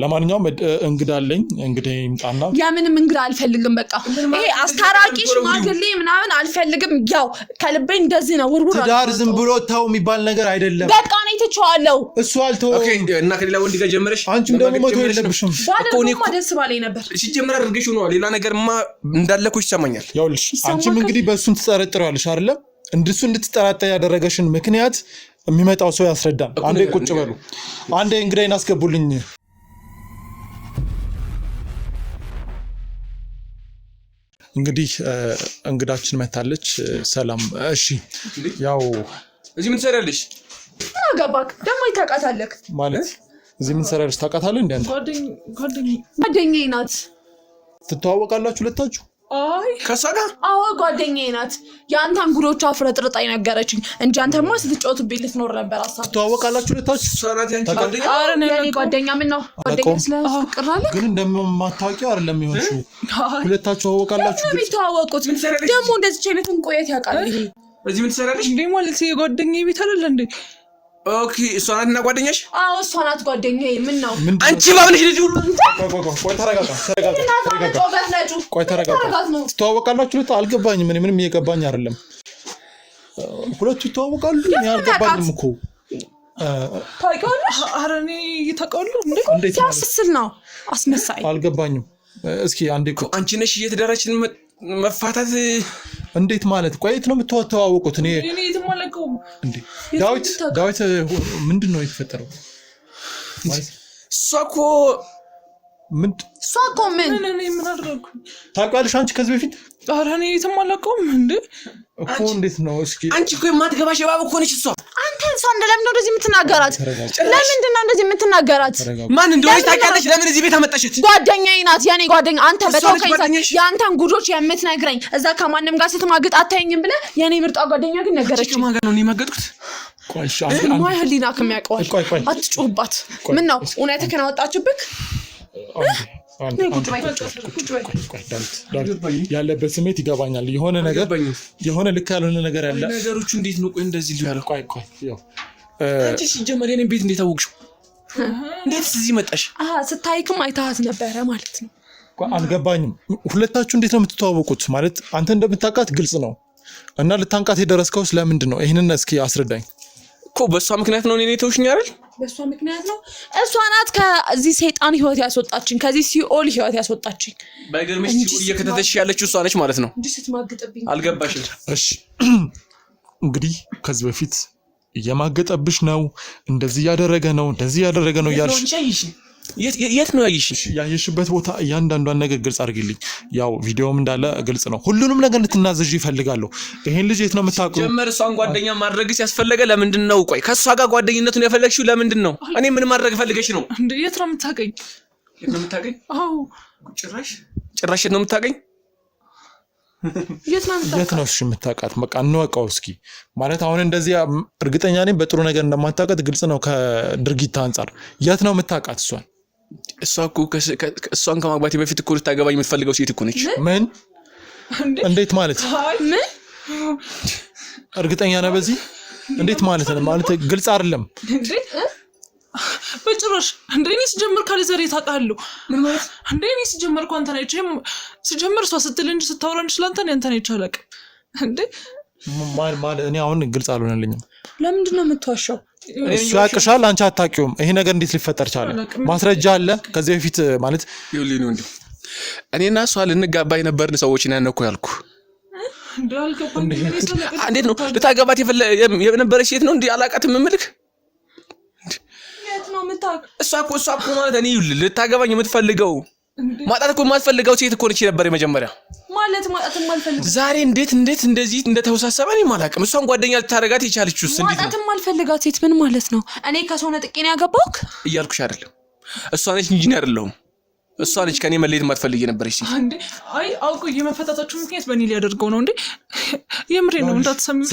ለማንኛውም እንግዳለኝ እንግዲህ ይምጣና ያምንም እንግዳ አልፈልግም በቃ ይሄ አስታራቂ ሽማግሌ ምናምን አልፈልግም ያው ከልቤ እንደዚህ ነው ውርውር ትዳር ዝም ብሎ ተው የሚባል ነገር አይደለም በቃ ነው ተቻለው እሱ አልተው ኦኬ እና ከሌላ ወንድ ጋር ጀመረሽ አንቺም ደግሞ መቶ የለብሽም ባለኮኔ ደስ ባለኝ ነበር ሲጀመር አድርገሽ ነው ሌላ ነገርማ እንዳለኩሽ ይሰማኛል ያውልሽ አንቺም እንግዲህ በእሱን ትጠረጥሪዋለሽ አይደል እንደሱ እንድትጠራጠር ያደረገሽን ምክንያት የሚመጣው ሰው ያስረዳን አንዴ ቁጭ በሉ አንዴ እንግዳይን አስገቡልኝ እንግዲህ እንግዳችን መታለች ሰላም እሺ ያው እዚህ ምን ትሰሪያለሽ አጋባክ ደሞ ይታቃታለክ ማለት እዚህ ምን ትሰሪያለሽ ታቃታለህ እንዴ አንተ ጓደኛዬ ናት ትተዋወቃላችሁ ሁለታችሁ አይ ከሳጋ አዎ ጓደኛዬ ናት ያንተን ጉዶች አፍረጥርጣይ ነገረችኝ እንጂ አንተማ ስትጫወቱብኝ ልትኖር ነበር አሳብ ትተዋወቃላችሁ ሁለታችሁ ሰራት ያንቺ ጓደኛ አረ ነኝ ጓደኛ ምን ነው ጓደኛ ስለፍቅራለ ግን እንደማታውቂው አይደለም ይሆንሽ ሁለታችሁ ተዋወቃላችሁ ግን ተዋወቁት ደግሞ እንደዚህ አይነት እንቆየት ያውቃል ይሄ እዚህ ምን ትሰሪያለሽ እንዴ ማለት የጓደኛዬ ቤት አይደል እንዴ ኦኬ እሷ ናትና ጓደኛሽ አዎ እሷ ናት ጓደኛዬ ምን ነው አንቺ ባብልሽ ልጅ ሁሉ ቆይ ተረጋጋ ቆይ ተረጋጋ ትተዋወቃላችሁ አልገባኝም ምንም እየገባኝ አይደለም ሁለቱ ተዋወቃሉ ያልገባኝም እኮ ታውቂዋለሽ ኧረ እኔ እየተቀሉ እንዴ ሲያስስል ነው አስመሳይ አልገባኝም እስኪ አንዴ አንቺ ነሽ እየተደረችን መፋታት እንዴት ማለት ቆይት ነው የምትተዋወቁት እኔ የተማለቀው እንዴ ዳዊት ምንድነው የተፈጠረው ማለት ሷኮ ምን አደረኩ ታውቃለሽ አንቺ ከዚህ በፊት ኧረ እኔ የተማለቀው እንዴ እኮ እንዴት ነው እስኪ አንቺ እኮ የማትገባሽ እባብ እኮ ነሽ እሷ አንተ እሷ ለምን ነው እንደዚህ የምትናገራት ለምንድን ነው እንደዚህ የምትናገራት ማን እንደሆነች ታውቂያለሽ ለምን እዚህ ቤት አመጣሽት ጓደኛዬ ናት የኔ ጓደኛ አንተ በተውከኝ ያንተን ጉዶች የምትነግረኝ እዛ ከማንም ጋር ስትማግጥ አታየኝም ብለህ የኔ ምርጧ ጓደኛ ግን ነገረች ከማን ጋር ነው እኔ ማገጥኩት ቆይሽ ማይ ህሊና ከሚያውቀዋል አትጩህባት ምን ነው እውነትህን አወጣችብክ ያለበት ስሜት ይገባኛል የሆነ ልክ ያልሆነ ነገር ያለ ነገሮቹ እንዴት ነው ቆይ እንደዚህ ሊያረቁ ቆይ ያው አንቺ ሲጀመር የኔን ቤት እንዴት አወቅሽው እንዴት እዚህ መጣሽ ስታይክም አይተሃት ነበረ ማለት ነው አልገባኝም ሁለታችሁ እንዴት ነው የምትተዋወቁት ማለት አንተ እንደምታውቃት ግልጽ ነው እና ልታንቃት የደረስከው ስለምንድን ነው ይሄንን እስኪ አስረዳኝ እኮ በሷ ምክንያት ነው እኔ ተውሽኝ አይደል በሷ ምክንያት ነው እሷ ናት ከዚህ ሰይጣን ህይወት ያስወጣችኝ ከዚህ ሲኦል ህይወት ያስወጣችኝ ባይገርምሽ ሲኦል እየከተተሽ ያለችው እሷ ነች ማለት ነው እንዴ ስትማግጥብኝ አልገባሽም እሺ እንግዲህ ከዚህ በፊት እየማገጠብሽ ነው እንደዚህ ያደረገ ነው ያልሽ የት ነው ያይሽ ያየሽበት ቦታ እያንዳንዷን ነገር ግልጽ አድርግልኝ ያው ቪዲዮም እንዳለ ግልጽ ነው ሁሉንም ነገር ልትናዘዥ ይፈልጋሉ ይሄን ልጅ የት ነው የምታውቁት ጀመር እሷን ጓደኛ ማድረግስ ያስፈልገ ለምንድን ነው ቆይ ከሷ ጋር ጓደኝነቱን ያፈለግሽው ለምንድን ነው እኔ ምን ማድረግ ፈልገሽ ነው እንዴ የት ነው የምታገኝ አዎ ጭራሽ ነው የምታገኝ የት ነው እሺ የምታውቃት በቃ እንወቀው እስኪ ማለት አሁን እንደዚህ እርግጠኛ ነኝ በጥሩ ነገር እንደማታውቃት ግልጽ ነው ከድርጊት አንፃር የት ነው የምታውቃት እሷን ከማግባቴ በፊት እኮ ልታገባኝ የምትፈልገው ሴት እኮ ነች ምን እንዴት ማለት ምን እርግጠኛ ነህ በዚህ እንዴት ማለት ነው ማለት ግልጽ አይደለም እንዴ በጭራሽ እንደኔ ሲጀምር ካለ ዘሬ ታውቃለሁ ምን ማለት እንደኔ ሲጀምር እንኳን ተናይቼም ሲጀምር እሷ ስትል እንጂ ስታወራ እንችላለን አንተ ነህ ይቻላል እንዴ ማለት እኔ አሁን ግልጽ አልሆነልኝም ለምንድን ነው የምትዋሻው እሱ ያቅሻል አንቺ አታውቂውም ይሄ ነገር እንዴት ሊፈጠር ቻለ ማስረጃ አለ ከዚህ በፊት ማለት ይኸውልኝ ነው እንዴ እኔና እሷ ልንጋባ የነበርን ሰዎች ነን እኮ ያልኩ እንዴት ነው ልታገባት የነበረች ሴት ነው እንዴ አላውቃትም የምልክ እሷ እኮ ማለት እኔ ልታገባኝ የምትፈልገው ማጣት እኮ የማትፈልገው ሴት እኮ ነች ነበር የመጀመሪያ ማለት ማጣትም አልፈልግም ዛሬ እንዴት እንደዚህ እንደተወሳሰበ እኔ ማላውቅም እሷን ጓደኛ ልታረጋት የቻለችውስ እንዴት ነው ማጣትም አልፈልጋት ሴት ምን ማለት ነው እኔ ከሰው ነጥቄ ነው ያገባውክ እያልኩሽ አይደለም እሷ ነች እንጂ አይደለም እሷ ነች ከኔ መለየት የማትፈልግ የነበረች ሴት እንዴ አይ አውቁ የመፈታታችሁ ምክንያት በእኔ ሊያደርገው ነው እንዴ የምሬ ነው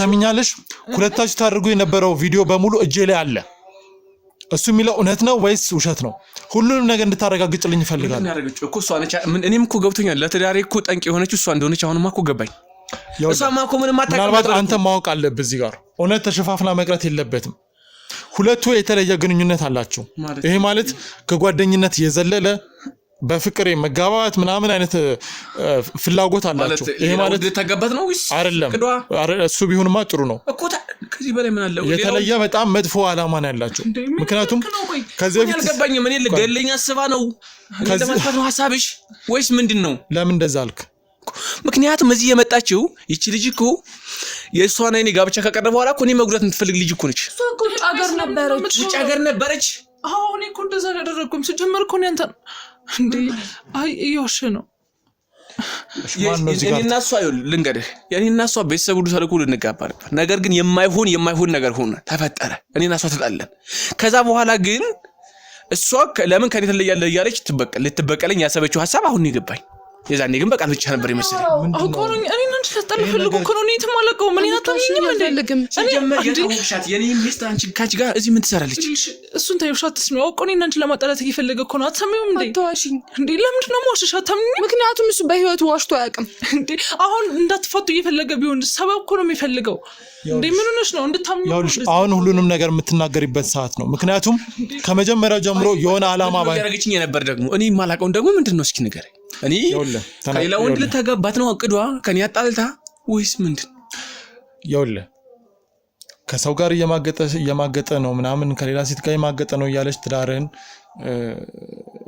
ሰሚኛለሽ ሁለታችሁ ታደርጉ የነበረው ቪዲዮ በሙሉ እጄ ላይ አለ እሱ የሚለው እውነት ነው ወይስ ውሸት ነው ሁሉንም ነገር እንድታረጋግጥልኝ ይፈልጋል እኮ እሷ ነች እኔም እኮ ገብቶኛል ለትዳሬ እኮ ጠንቅ የሆነችው እሷ እንደሆነች አሁንማ እኮ ገባኝ እሷማ እኮ ምንም አታውቅም ምናልባት አንተ ማወቅ አለብህ እዚህ ጋር እውነት ተሸፋፍና መቅረት የለበትም ሁለቱ የተለየ ግንኙነት አላቸው። ይሄ ማለት ከጓደኝነት የዘለለ በፍቅር መጋባት ምናምን አይነት ፍላጎት አላቸው። ይሄ ማለት ተጋባት ነው ወይስ አይደለም? እሱ ቢሆንማ ጥሩ ነው እኮ ከዚህ በላይ ምን አለ? የተለየ በጣም መጥፎ ዓላማ ነው ያላቸው። ምክንያቱም ከዚህ በፊት ያልገባኝ ምን ለገለኛ አስባ ነው ለማጥፋት ነው ሐሳብሽ ወይስ ምንድነው? ለምን እንደዛ አልክ? ምክንያቱም እዚህ የመጣችው ይቺ ልጅ እኮ የእሷና የኔ ጋብቻ ከቀረ በኋላ እኮ እኔ መጉዳት የምትፈልግ ልጅ እኮ ነች። እሷ እኮ ውጭ ሀገር ነበረች። አዎ እኔ እኮ እንደዛ አላደረኩም። ሲጀመር እኮ ነው አንተ እንዴ አይ እዮሽ ነው የኔና እሷ ልንገርህ፣ የኔና እሷ ቤተሰብ ሁሉ ተልኮ ልንጋባ ነበር። ነገር ግን የማይሆን ነገር ሆነ ተፈጠረ። እኔና እሷ ተጣላን። ከዛ በኋላ ግን እሷ ለምን ከኔ ተለያለህ እያለች ልትበቀለኝ ያሰበችው ሐሳብ አሁን ይገባኝ። የዛኔ ግን በቃል ብቻ ነበር ይመስለኝ። አውቆኝ እኔ እንዴ ተጣልኩ ፈልጉ እኮ ነው እኔ ተማለቀው ምን ያታምኝም እንደልግም እኔ ጀመርኩሻት የኔ ሚስት አንቺ ካች ጋር እዚህ ምን ትሰራለች? እሱን ታዩሻት ነው አውቆኝ እናንተ ለማጣላት እየፈለገ እኮ ነው። አትሰሚውም እንዴ? አትዋሽኝ እንዴ ለምንድን ነው ዋሽሻት? ምክንያቱም እሱ በህይወቱ ዋሽቶ አያውቅም። እንዴ አሁን እንዳትፋቱ እየፈለገ ቢሆን ሰበብ እኮ ነው የሚፈልገው። እንዴ ምን ሆነሽ ነው እንድታምኚ? አሁን ሁሉንም ነገር የምትናገሪበት ሰዓት ነው። ምክንያቱም ከመጀመሪያው ጀምሮ የሆነ ዓላማ ያደረገችኝ ነበር። ደግሞ እኔ ማላቀውን ደግሞ ምንድነው እስኪ ንገረኝ። እኔ ከሌላ ወንድ ልታጋባት ነው አቅዷ ከኔ አጣልታ ወይስ ምንድን? ይኸውልህ ከሰው ጋር እየማገጠ ነው ምናምን ከሌላ ሴት ጋር እየማገጠ ነው እያለች ትዳርህን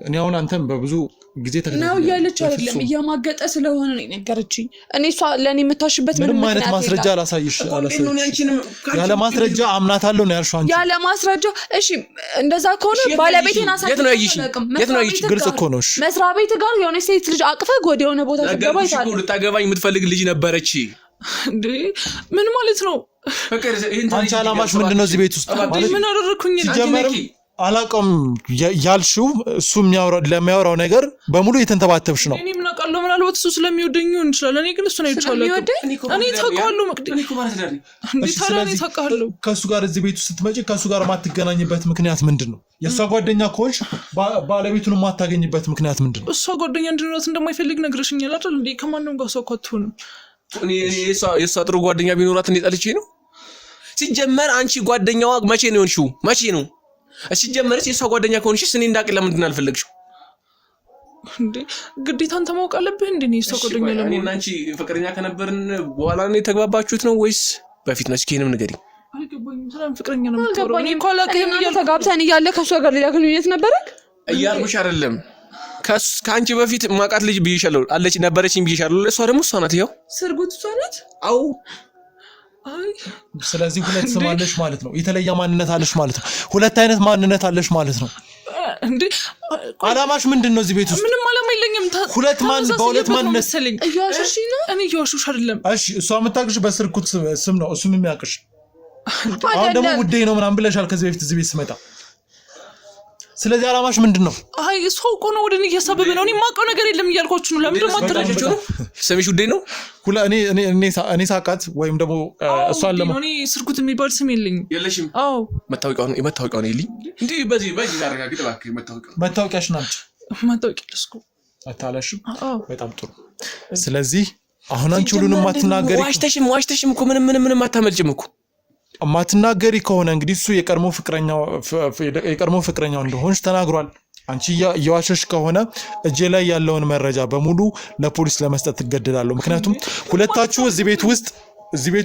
እኔ አሁን አንተም በብዙ ጊዜ ነው እያለች አይደለም እየማገጠ ስለሆነ ነው የነገረችኝ። እኔ እሷ ለኔ የምታሽበት ምንም አይነት ማስረጃ አላሳይሽ ያለ ማስረጃ አምናታለሁ ነው ያልሽው አንቺ። ያለ ማስረጃ እሺ፣ እንደዛ ከሆነ ባለቤቴን አሳይሽ። የት ነው ያይሽ? ግልጽ እኮ ነው። እሺ መስሪያ ቤት ጋር የሆነ ሴት ልጅ አቅፈህ ወደ የሆነ ቦታ ተገባ ይታል። ልታገባኝ የምትፈልግ ልጅ ነበረች። እንዴ ምን ማለት ነው? አንቺ አላማሽ ምንድነው እዚህ ቤት ውስጥ? ማለት ምን አደረኩኝ? ሲጀመርም አላውቅም ያልሽው እሱ ለሚያወራው ነገር በሙሉ የተንተባተብሽ ነው። እኔ ምን አውቃለሁ? ምናልባት እሱ ስለሚወደኝ ይሆን ይችላል። እኔ ግን እሱ ነው ይቻላል። እኔ ታውቃለሁ መቅደም እንዴ ታላኔ ታውቃለሁ። ከሱ ጋር እዚህ ቤት ውስጥ ስትመጪ ከሱ ጋር ማትገናኝበት ምክንያት ምንድነው? የሷ ጓደኛ ከሆንሽ ባለቤቱን ማታገኝበት ምክንያት ምንድነው? እሷ ጓደኛ እንድንሆን እንደማይፈልግ ነግረሽኛል አይደል? እንዴ ከማንም ጋር ሰው አትሆንም። እኔ የሷ ጥሩ ጓደኛ ቢኖራት እንዴ ጠልቼ ነው? ሲጀመር አንቺ ጓደኛዋ መቼ ነው የሆንሽው? መቼ ነው? ሲጀመርስ የሷ ጓደኛ ከሆንሽስ እኔ እንዳቅ ለምንድን አልፈለግሽው እንዴ? ግዴታ አንተ ማወቅ አለብህ እንዴ? ነው የሷ ጓደኛ ለምን? እኔና አንቺ ፍቅረኛ ከነበርን በኋላ ነው የተግባባችሁት ነው ወይስ በፊት ነው? እስኪ እኔንም ንገሪኝ። አልገባኝም። ሰላም ፍቅረኛ ነው የምትወራው? እኔ እኮ አላውቅም እያልኩ ተጋብተን እያለ ከሷ ጋር ሌላ ግንኙነት ነበረክ እያልኩሽ አይደለም። ከአንቺ በፊት ማቃት ልጅ ብዬሻለሁ አለች ነበረችኝ ብዬሻለሁ። እሷ ደግሞ እሷ ናት። ይኸው ስርጉት እሷ ናት። አው ስለዚህ ሁለት ስም አለሽ ማለት ነው። የተለየ ማንነት አለሽ ማለት ነው። ሁለት አይነት ማንነት አለሽ ማለት ነው። እንዴ አላማሽ ምንድነው እዚህ ቤት ውስጥ? ምንም አላማ የለኝም። ሁለት በሁለት ማንነት እያወሽሽ ነው። እኔ እያወሽሽ አይደለም። እሺ እሷ የምታውቅሽ በስርኩት ስም ነው። እሱም የሚያውቅሽ አሁን ደግሞ ውዴ ነው ምናምን ብለሻል ከዚህ በፊት እዚህ ቤት ስመጣ። ስለዚህ አላማሽ ምንድነው? አይ እሱ እኮ ነው ወደኔ እያሳበበ ነው። እኔ ማውቀው ነገር የለም እያልኳችሁ ነው። ለምን ደግሞ አትረዳችሁ? ስምሽ ውዴ ነው? እኔ ሳቃት ወይም ደግሞ እሷን እኔ ስርኩት የሚባል ስም የለኝም። የለሽም? አዎ መታወቂያው ነው የለኝ። እንዴ በዚህ ታረጋግጥ እባክህ። መታወቂያሽ ናት። መታወቂያ ለስኩ አታላሽም? በጣም ጥሩ። ስለዚህ አሁን አንቺ ሁሉንም ማትናገሪ ዋሽተሽም እኮ ምንም አታመልጭም እኮ ማትናገሪ ከሆነ እንግዲህ እሱ የቀድሞ ፍቅረኛው እንደሆንሽ ተናግሯል። አንቺ እየዋሸሽ ከሆነ እጄ ላይ ያለውን መረጃ በሙሉ ለፖሊስ ለመስጠት ትገደዳለሁ። ምክንያቱም ሁለታችሁ እዚህ ቤት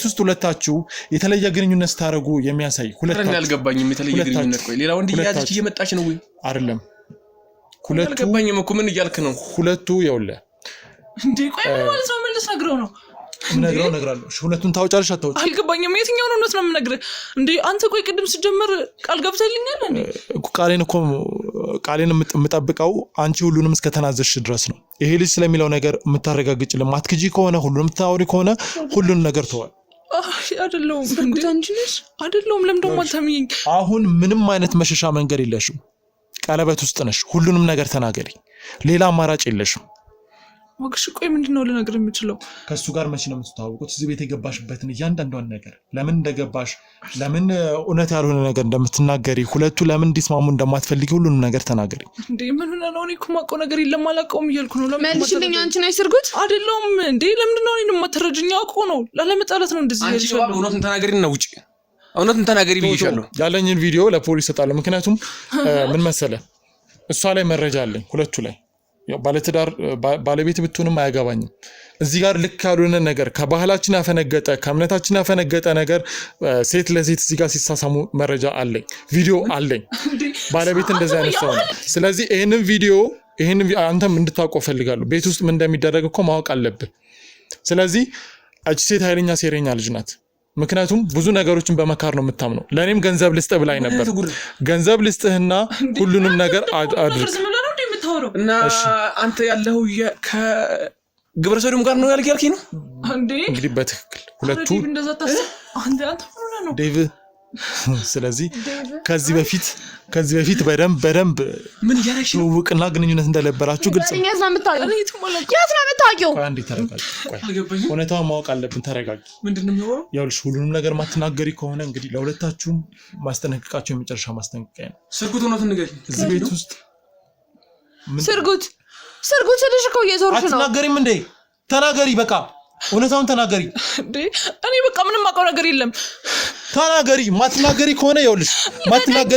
ውስጥ ሁለታችሁ የተለየ ግንኙነት ስታደርጉ የሚያሳይ ሁለታችሁ ያልገባኝም የተለየ ግንኙነት ቆይ ሌላ ወንድ እያያዘች እየመጣች ነው ወይ? አይደለም ሁለቱ ያልገባኝም እኮ ምን እያልክ ነው? ሁለቱ ይኸውልህ እንዴ ቆይ ምን ማለት ነው? ምን ልትነግረው ነው? እነግራለሁ። ሁለቱን ታውጫለሽ አታውጪ? አልገባኝም። የትኛው ነው እውነት ነው የምነግርህ? እንዴ አንተ ቆይ ቅድም ስትጀምር ቃል ገብተልኛል እንዴ? ቃሌን የምጠብቀው አንቺ ሁሉንም እስከተናዘዝሽ ድረስ ነው። ይሄ ልጅ ስለሚለው ነገር የምታረጋግጭልኝ ማትክጂ ከሆነ ሁሉንም የምታወሪ ከሆነ ሁሉንም ነገር ተዋል። አይደለሁም እንዴ አይደለሁም። ለምን ደግሞ አታምኚኝ? አሁን ምንም አይነት መሸሻ መንገድ የለሽም። ቀለበት ውስጥ ነሽ። ሁሉንም ነገር ተናገሪ። ሌላ አማራጭ የለሽም። ወግሽ ቆይ ምንድነው ልነግር የምችለው? ከሱ ጋር መቼ ነው የምትተዋወቁት? እዚህ ቤት የገባሽበትን እያንዳንዷን ነገር ለምን እንደገባሽ፣ ለምን እውነት ያልሆነ ነገር እንደምትናገሪ፣ ሁለቱ ለምን እንዲስማሙ እንደማትፈልጊ ሁሉንም ነገር ተናገሪ። እንዴ ምን ሆነ ነው? እኔ እኮ የማውቀው ነገር የለም አላውቀውም እያልኩ ነው። ለምን መልሽልኝ። አንቺ ነሽ ስርጉት? አይደለሁም እንዴ። ለምንድን ነው እኔን የማትረጅኝ? አውቀው ነው ላለመጣላት ነው እንደዚህ ያልሽ። አንቺ እውነቱን ተናገሪና ውጪ። እውነቱን ተናገሪ ብዬሻለሁ። ያለኝን ቪዲዮ ለፖሊስ ሰጣለሁ። ምክንያቱም ምን መሰለ እሷ ላይ መረጃ አለኝ ሁለቱ ላይ ባለትዳር ባለቤት ብትሆንም አያገባኝም። እዚህ ጋር ልክ ያልሆነ ነገር ከባህላችን ያፈነገጠ ከእምነታችን ያፈነገጠ ነገር ሴት ለሴት እዚህ ጋር ሲሳሳሙ መረጃ አለኝ፣ ቪዲዮ አለኝ። ባለቤት እንደዛ አይነት ሰው ነው። ስለዚህ ይሄንን ቪዲዮ አንተም እንድታውቀው ፈልጋለሁ። ቤት ውስጥ ምን እንደሚደረግ እኮ ማወቅ አለብህ። ስለዚህ እቺ ሴት ኃይለኛ ሴረኛ ልጅ ናት። ምክንያቱም ብዙ ነገሮችን በመካር ነው የምታምነው። ለኔም ገንዘብ ልስጥህ ብላኝ ነበር። ገንዘብ ልስጥህና ሁሉንም ነገር አድርግ እና አንተ ያለው ከግብረ ሰዶም ጋር ነው ያልከኝ ነው እንግዲህ በትክክል ሁለቱ ዴቭ። ስለዚህ ከዚህ በፊት በደንብ ምን ያረሽ ውቅና ግንኙነት እንደነበራችሁ ግልጽ ነው። ያስ ነው የምታውቂው። አንዴ ተረጋጊ። ሁኔታውን ማወቅ አለብን። ተረጋጊ። ምንድነው የሚሆነው? ያውልሽ ሁሉንም ነገር ማትናገሪ ከሆነ እንግዲህ ለሁለታችሁም ማስጠነቀቃቸው የመጨረሻ ማስጠንቀቂያ ነው። ስርጉት ነው ንገሪኝ። እዚህ ቤት ውስጥ ስርጉት ስልሽ እኮ እየዞርሽ ነው። አትናገሪም እንዴ? ተናገሪ፣ በቃ እውነታውን ተናገሪ እንዴ። እኔ በቃ ምንም አውቀው ነገር የለም። ተናገሪ። ማትናገሪ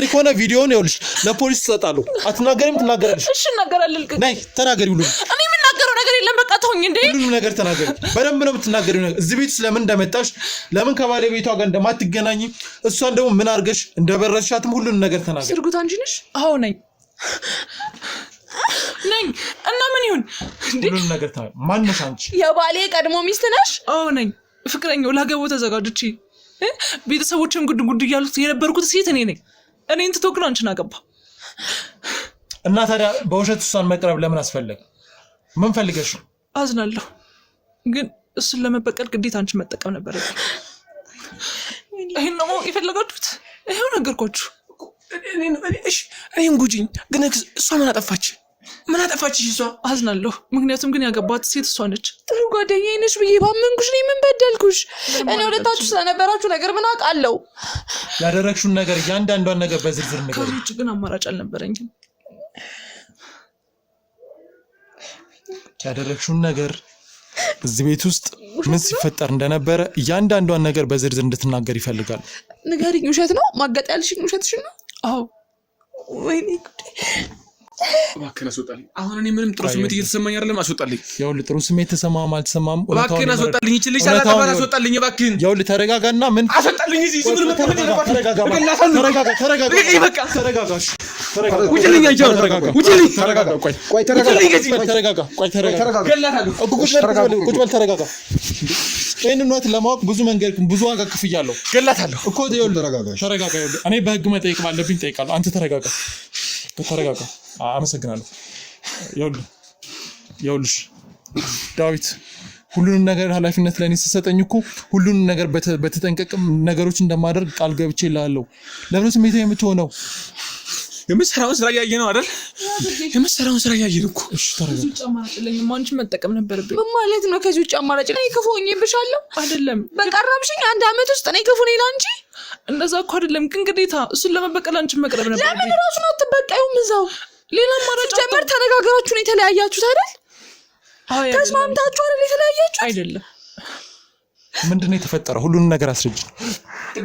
ከሆነ ቪዲዮውን ይኸውልሽ ለፖሊስ ትሰጣለሁ። አትናገሪም? ትናገራለሽ። እሺ እናገራለሁ። ነይ ተናገሪ። ሁሉ እኔ የምናገረው ነገር የለም። በቃ ተውኝ እንዴ። ሁሉንም ነገር ተናገሪ። በደንብ ነው የምትናገሪው ነገር። እዚህ ቤት ስለምን እንደመጣሽ፣ ለምን ከባለቤቷ ጋር እንደማትገናኝ፣ እሷን ደግሞ ምን አድርገሽ እንደበረሻትም ሁሉንም ነገር ተናገሪ። ስርጉት አንቺ ነሽ? አዎ ነኝ እና ምን ይሁን ሁሉንም ነገር ተናገሪ። ማን ነሽ አንቺ? የባሌ ቀድሞ ሚስት ነሽ? አዎ ነኝ። ፍቅረኛው ላገባው ተዘጋጅቼ ቤተሰቦችም ጉድ እያሉት የነበርኩት ሴት እኔ ነኝ። እኔን ትቶ ግን አንቺን አገባ እና ታዲያ በውሸት እሷን መቅረብ ለምን አስፈለገ? ምን ፈልገሽ ነው? አዝናለሁ፣ ግን እሱን ለመበቀል ግዴታ አንቺን መጠቀም ነበረብኝ። ይሄን ነው የፈለጋችሁት? ይሄው ነገርኳችሁ። እኔን ጉጂኝ። ግን እሷ ምን አጠፋች? እሷ? አዝናለሁ፣ ምክንያቱም ግን ያገባት ሴት እሷ ነች። ጥሩ ጓደኛዬ ነሽ ብዬ ባመንኩሽ ነው። ምን በደልኩሽ? እኔ ሁለታችሁ ስለነበራችሁ ነገር ምን አውቃለሁ? ያደረግሽውን ነገር እያንዳንዷን ነገር በዝርዝር ነገር። ከዚህ ውጭ ግን አማራጭ አልነበረኝም። ያደረግሽውን ነገር እዚህ ቤት ውስጥ ምን ሲፈጠር እንደነበረ እያንዳንዷን ነገር በዝርዝር እንድትናገር ይፈልጋል። ንገሪኝ። ውሸት ነው ማጋጥ ያልሽኝ? ውሸትሽን ነው? አዎ። ወይኔ ጉዴ። እባክህን አስወጣልኝ። አሁን እኔ ምንም ጥሩ ስሜት እየተሰማኝ አይደለም። አስወጣልኝ። ይኸውልህ ጥሩ ስሜት ተሰማም አልተሰማም እባክህን አስወጣልኝ። ይችልሽ አላጠፋን። አስወጣልኝ እባክህን። ይኸውልህ ተረጋጋና ምን አስወጣልኝ። እዚህ ዝም ብለህ ተረጋጋ። ውጭልኝ። አይቻው ተረጋጋ። ውጭልኝ። ተረጋጋ። ቆይ ተረጋጋ። ቁጭ በል ተረጋጋ። ይሄንን ነው ለማወቅ ብዙ መንገድ ብዙ ዋጋ ከፍያለሁ። ገላታለሁ እኮ ተረጋጋ። እኔ በህግ መጠየቅ ባለብኝ እጠይቃለሁ። አንተ ተረጋጋ። አመሰግናለሁ። ይኸውልሽ ዳዊት ሁሉንም ነገር ኃላፊነት ለኔ ስትሰጠኝ እኮ ሁሉንም ነገር በተጠንቀቅ ነገሮች እንደማደርግ ቃል ገብቼ እልሃለሁ። ለምን ስሜታዊ የምትሆነው? የምትሰራውን ስራ እያየህ ነው አይደል? የምትሰራውን ስራ እያየህ ነው እኮ። እሺ ተረጋጋ። ከዚህ ውጭ አማራጭ የለኝም። አንቺን መጠቀም ነበረብኝ። ምን ማለት ነው ከዚህ ውጭ አማራጭ? እኔ ክፉ ሆኜብሻለሁ አይደለም? በቀረብሽኝ 1 አመት ውስጥ እኔ ክፉ ነኝ ላንቺ? እንደዛ እኮ አይደለም፣ ግን ግዴታ እሱን ለመበቀል አንቺን መቅረብ ነበር። ለምን ራሱን አትበቀዩም? እዛው ሌላ አማራጭ ጀመር። ተነጋገራችሁ ነው የተለያያችሁት አይደል? ተስማምታችሁ አይደል የተለያያችሁት? አይደለም። ምንድነው የተፈጠረው? ሁሉንም ነገር አስረጅ።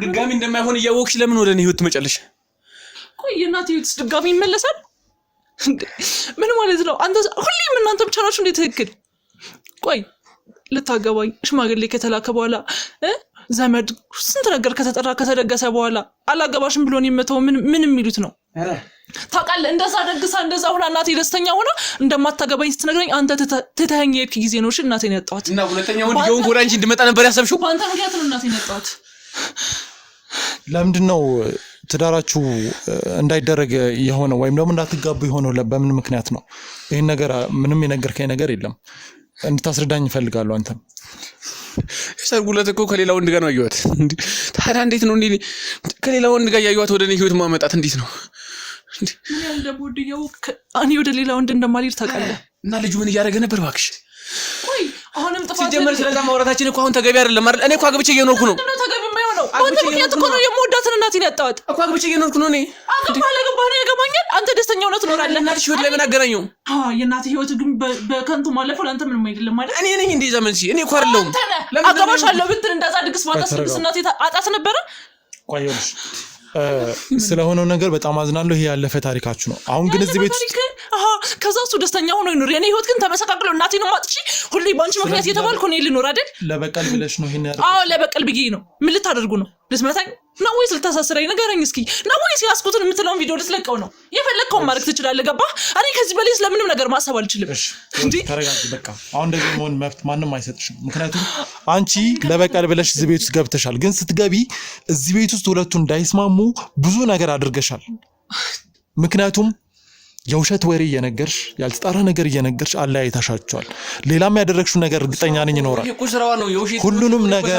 ድጋሚ እንደማይሆን እያወቅሽ ለምን ወደ እኔ ህይወት ትመጫለሽ? ቆይ የእናቴ ህይወት ድጋሚ ይመለሳል? ምን ማለት ነው? አንተ ሁሌም እናንተ ብቻ ናችሁ እንዴ ትክክል? ቆይ ልታገባኝ ሽማግሌ ከተላከ በኋላ ዘመድ ስንት ነገር ከተጠራ ከተደገሰ በኋላ አላገባሽም ብሎን የመተው ምን የሚሉት ነው? ታውቃለህ፣ እንደዛ ደግሳ እንደዛ ሆና እናቴ ደስተኛ ሆና እንደማታገባኝ ስትነግረኝ አንተ ትተኸኝ የሄድክ ጊዜ ነው። እሺ እናቴን ያጣኋት እና ሁለተኛው ወንድ ወደ አንቺ እንድመጣ ነበር ያሰብሽው? በአንተ ምክንያት ነው እናቴን ያጣኋት። ለምንድን ነው ትዳራችሁ እንዳይደረግ የሆነው ወይም ደግሞ እንዳትጋቡ የሆነው? በምን ምክንያት ነው? ይሄን ነገር ምንም የነገርከኝ ነገር የለም። እንድታስረዳኝ እፈልጋለሁ። አንተም ሰርጉ ዕለት እኮ ከሌላ ወንድ ጋር ነው ያየኋት። ታዲያ እንዴት ነው እንዴ ከሌላ ወንድ ጋር ያየኋት ወደ እኔ ህይወት ማመጣት እንዴት ነው? ምን እንደቦድየው እኔ ወደ ሌላ ወንድ እንደማልሄድ ታውቃለህ። እና ልጁ ምን እያደረገ ነበር እባክሽ? ቆይ አሁንም ጥፋት ሲጀመር ስለዛ ማውራታችን እኮ አሁን ተገቢ አይደለም አይደል? እኔ እኮ አግብቼ እየኖርኩ ነው። ምንድነው ተገቢ የማይሆነው? አንተ ምክንያት እኮ ነው የምወዳትን እናቴን ያጣኋት። እኮ አግብቼ እየኖርኩ ነው። እኔ አገባህ ነው ያገባኛል። አንተ ደስተኛ ሆነህ ትኖራለህ። እናትሽ ህይወት ላይ ምን አገናኘው? የእናትህ ህይወት ግን በከንቱ ማለፈው ለአንተ ምንም አይደለም ማለት እኔ ነኝ እንደ ዘመን እኔ እኮ አይደለሁም። አገባሻለሁ ብትል እንደዛ ድግስ ባታስደግስ እናቴ አጣት ነበረ። ቆየሽ ስለሆነው ነገር በጣም አዝናለሁ። ይሄ ያለፈ ታሪካችሁ ነው። አሁን ግን እዚህ ቤት ከዛ እሱ ደስተኛ ሆኖ ይኖር። የኔ ህይወት ግን ተመሰቃቅሎ እናቴን ማጥጪ ሁሌ ባንቺ ምክንያት እየተባልኩ ነው ልኖር አይደል? ለበቀል ብለሽ ነው ይሄን ያደረግሽ? አዎ ለበቀል ብዬ ነው። ምን ልታደርጉ ነው? ልትመታኝ ነው ወይስ ልታሳስረኝ? ንገረኝ እስኪ። ነው ወይስ ያስኩትን የምትለውን ቪዲዮ ልትለቀው ነው? የፈለግከውን ማድረግ ትችላለህ። ገባህ? እኔ ከዚህ በላይ ስለምንም ነገር ማሰብ አልችልም። እንዴ ተረጋጊ በቃ። አሁን እንደዚህ መሆን መብት ማንም አይሰጥሽም። ምክንያቱም አንቺ ለበቀል ብለሽ እዚህ ቤት ውስጥ ገብተሻል። ግን ስትገቢ እዚህ ቤት ውስጥ ሁለቱ እንዳይስማሙ ብዙ ነገር አድርገሻል። ምክንያቱም የውሸት ወሬ እየነገርሽ ያልተጣራ ነገር እየነገርሽ አለያይታሻቸዋል። ሌላም ያደረግሽው ነገር እርግጠኛ ነኝ ይኖራል። ሁሉንም ነገር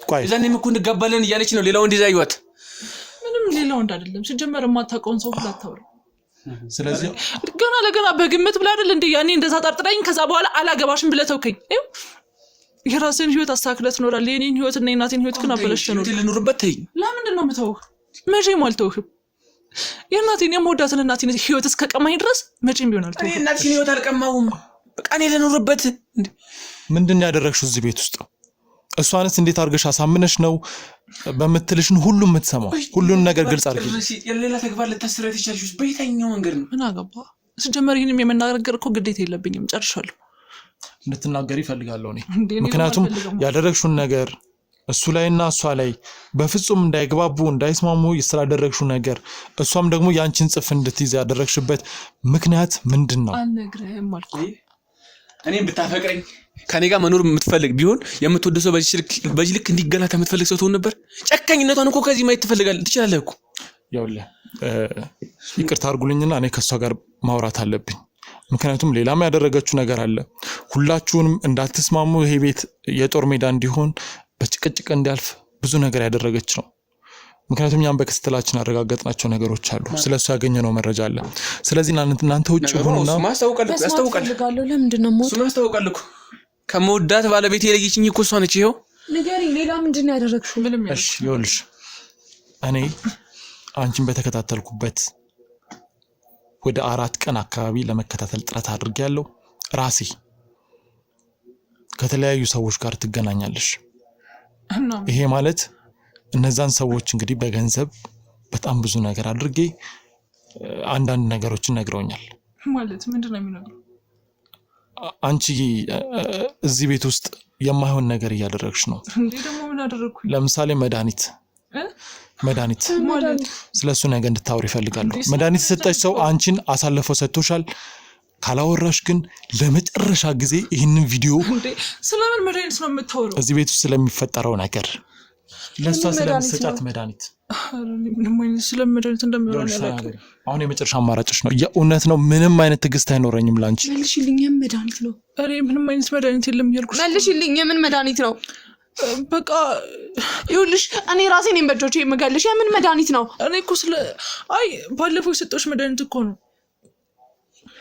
ቆይ እዛኔም እኮ እንገባለን እያለች ነው። ሌላው እንደዛ ይወት ምንም ሌላው እንዳይደለም ሲጀመር የማታውቀውን ሰው ሁሉ አታውራ። ስለዚህ ገና ለገና በግምት ብላ አይደል እንዴ ያኔ እንደዛ ጠርጥረኝ ከዛ በኋላ አላገባሽም ብለህ ተውከኝ። የራስህን ህይወት አስተካክለህ ትኖራለህ። የኔን ህይወት እና የእናቴን ህይወት ግን አበላሽተህ ነው ልኑርበት። ተይ ለምንድን ነው የምተውህ? መቼም አልተውህም። የእናቴን የምወዳትን እናቴን ህይወት እስከቀማኝ ድረስ መቼም ቢሆን አልተውህም። እኔ እናቴን ህይወት አልቀማሁም። በቃ እኔ ልኑርበት። ምንድን ያደረግሽው እዚህ ቤት ውስጥ? እሷንስ እንዴት አድርገሽ አሳምነሽ ነው በመትልሽን ሁሉ የምትሰማው? ሁሉን ነገር ግልጽ አድርጊ። የሌላ ተግባር ልታስረት ይቻልሽ በየትኛው መንገድ ነው? ምን አገባ? ሲጀመር ይሄንም የመናገር እኮ ግዴታ የለብኝም። ጨርሻለሁ። እንድትናገሪ እፈልጋለሁ እኔ። ምክንያቱም ያደረግሽውን ነገር እሱ ላይና እሷ ላይ በፍጹም እንዳይግባቡ እንዳይስማሙ ስላደረግሽው ነገር እሷም ደግሞ ያንቺን ጽፍ እንድትይዝ ያደረግሽበት ምክንያት ምንድን ነው? አልነግርህም አልኩህ። እኔም ብታፈቅረኝ ከኔ ጋር መኖር የምትፈልግ ቢሆን የምትወደው ሰው በዚህ ልክ እንዲገላታ የምትፈልግ ሰው ትሆን ነበር። ጨካኝነቷን እኮ ከዚህ ማየት ትችላለህ እኮ። ያውልህ ይቅርታ አድርጉልኝና እኔ ከሷ ጋር ማውራት አለብኝ። ምክንያቱም ሌላም ያደረገችው ነገር አለ። ሁላችሁንም እንዳትስማሙ ይሄ ቤት የጦር ሜዳ እንዲሆን በጭቅጭቅ እንዲያልፍ ብዙ ነገር ያደረገች ነው። ምክንያቱም ያን በክስትላችን አረጋገጥናቸው ነገሮች አሉ። ስለሱ ያገኘነው መረጃ አለ። ስለዚህ እናንተ ውጭ ሆኑና ያስታውቃለሁ። ለምንድን ነው ሞት ያስታውቃለሁ። ከመወዳት ባለቤት የለየችኝ እኮ እሷ ነች። ይሄው ንገሪኝ፣ ሌላ ምንድን ነው ያደረግሽው? እሺ ይኸውልሽ እኔ አንቺን በተከታተልኩበት ወደ 4 ቀን አካባቢ ለመከታተል ጥረት አድርጌያለሁ። ራሴ ከተለያዩ ሰዎች ጋር ትገናኛለሽ። ይሄ ማለት እነዛን ሰዎች እንግዲህ በገንዘብ በጣም ብዙ ነገር አድርጌ አንዳንድ ነገሮችን ነግረውኛል። ማለት ምንድነው የሚነግሩ? አንቺ እዚህ ቤት ውስጥ የማይሆን ነገር እያደረግሽ ነው። እንዴ ደግሞ ምን አደረኩኝ? ለምሳሌ መድኃኒት ማለት ስለሱ ነገር እንድታወሪ ይፈልጋሉ። መድኃኒት የሰጠሽ ሰው አንቺን አሳልፎ ሰጥቶሻል። ካላወራሽ ግን ለመጨረሻ ጊዜ ይህንን ቪዲዮ ስለምን መድኃኒት ነው የምታወራው? እዚህ ቤት ውስጥ ስለሚፈጠረው ነገር ለሷ ስለምትሰጫት መድኃኒት ስለመድኃኒት እንደሚሆን ያላችሁ አሁን የመጨረሻ አማራጭሽ ነው። የእውነት ነው። ምንም አይነት ትዕግስት አይኖረኝም ላንቺ። መልሽልኝ። የምን መድኃኒት ነው? እኔ ምንም አይነት መድኃኒት የለም ያልኩሽ። መልሽልኝ። የምን መድኃኒት ነው? በቃ ይኸውልሽ እኔ ራሴ ነኝ በእጆቼ የምገልሽ። የምን መድኃኒት ነው? እኔ እኮ ባለፈው የሰጠሁሽ መድኃኒት እኮ ነው።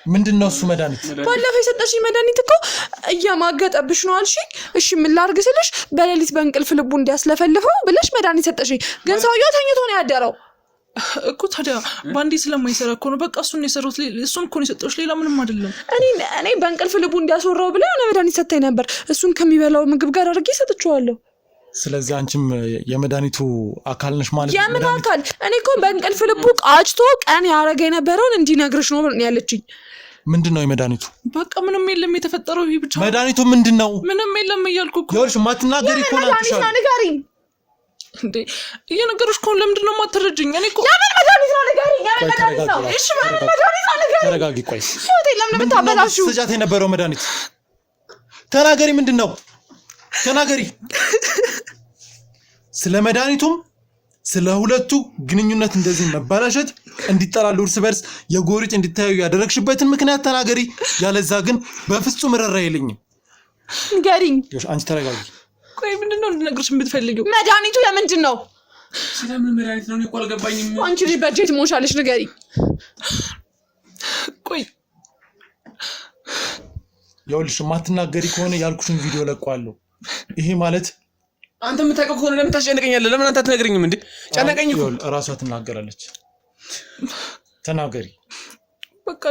ምንድነው እሱ መድኃኒት? ባለፈው የሰጠሽኝ መድኃኒት እኮ እያማገጠብሽ ነው አልሽ። እሺ ምን ላድርግ ስልሽ በሌሊት በእንቅልፍ ልቡ እንዲያስለፈልፈው ብለሽ መድኃኒት ሰጠሽኝ። ግን ሰውየው ተኝቶ ነው ያደረው እኮ። ታዲያ ባንዴ ስለማይሰራ እኮ ነው። በቃ እሱን የሰሩት እሱን እኮ ነው የሰጠሁሽ፣ ሌላ ምንም አይደለም። እኔ በእንቅልፍ ልቡ እንዲያስወራው ብለ የሆነ መድኃኒት ሰጠኝ ነበር። እሱን ከሚበላው ምግብ ጋር አድርጌ ሰጥቼዋለሁ። ስለዚህ አንቺም የመድኃኒቱ አካል ነሽ ማለት ነው። የምን አካል? እኔ እኮ በእንቅልፍ ልቡ ቃጭቶ ቀን ያረገ የነበረውን እንዲነግርሽ ነው ያለችኝ። ምንድነው የመድኃኒቱ? በቃ ምንም የለም የተፈጠረው ይሄ ብቻ። መድኃኒቱ ምንድነው? ምንም የለም እያልኩ እኮ። ይኸውልሽ ማትናገሪ እኮ ነው አትሻል ንገሪኝ። እንዴ እየነገርኩሽ እኮ ለምንድን ነው የማትረጅኝ? እኔ እኮ የምን መድኃኒት ነው ንገሪኝ። የምን መድኃኒት ነው? እሺ ምን መድኃኒት ነው ንገሪኝ። ተረጋጊ። ቆይ ሆቴ ለምን ብታበላሹ? ስጫት የነበረው መድኃኒት ተናገሪ። ምንድነው? ተናገሪ። ስለ መድኃኒቱም ስለ ሁለቱ ግንኙነት እንደዚህ መባላሸት እንዲጠላሉ እርስ በርስ የጎሪጥ እንዲታዩ ያደረግሽበትን ምክንያት ተናገሪ። ያለዛ ግን በፍጹም ረራ የለኝም። ንገሪኝ። አንቺ ተረጋጊ። ቆይ ምንድነው ልነግርሽ የምትፈልጊው? መድኃኒቱ የምንድን ነው? ስለምን መድኃኒት ነው? እኔ እኮ አልገባኝም። አንቺ ልጅ በእጄ ትሞሻለሽ። ንገሪኝ። ቆይ ይኸውልሽ ማትናገሪ ከሆነ ያልኩሽን ቪዲዮ ለቀዋለሁ። ይሄ ማለት አንተ የምታውቀው ከሆነ ለምን ታስጨንቀኛለህ? ለምን አንተ አትነግረኝም እንዴ? ጨነቀኝ እኮ። እራሷ ትናገራለች። ተናገሪ። በቃ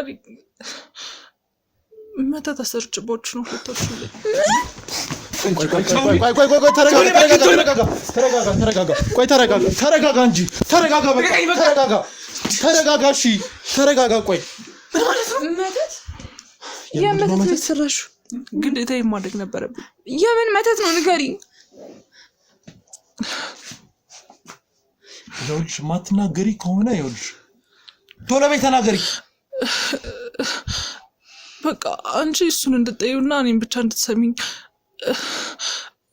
መተት አሰርጭባችሁ ነው ሁለታችሁ። ተረጋጋ እንጂ ተረጋጋ። እሺ ተረጋጋ። ቆይ የመተት ነው የተሰራሽው? ግዴታ ማድረግ ነበረብኝ። የምን መተት ነው ንገሪኝ። ይኸውልሽ ማትናገሪ ከሆነ ይኸውልሽ ቶሎ በይ ተናገሪ። በቃ አንቺ እሱን እንድትጠይውና እኔም ብቻ እንድትሰሚኝ፣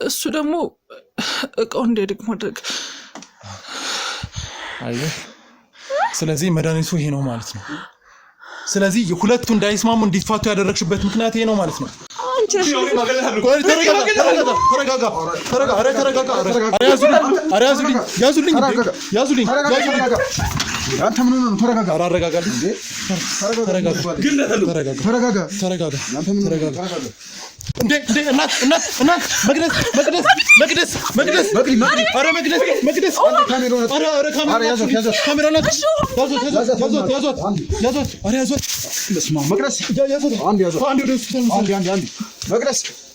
እሱ ደግሞ እቃው እንዲያድግ ማድረግ። አየህ፣ ስለዚህ መድኃኒቱ ይሄ ነው ማለት ነው። ስለዚህ ሁለቱ እንዳይስማሙ እንዲፋቱ ያደረግሽበት ምክንያት ይሄ ነው ማለት ነው።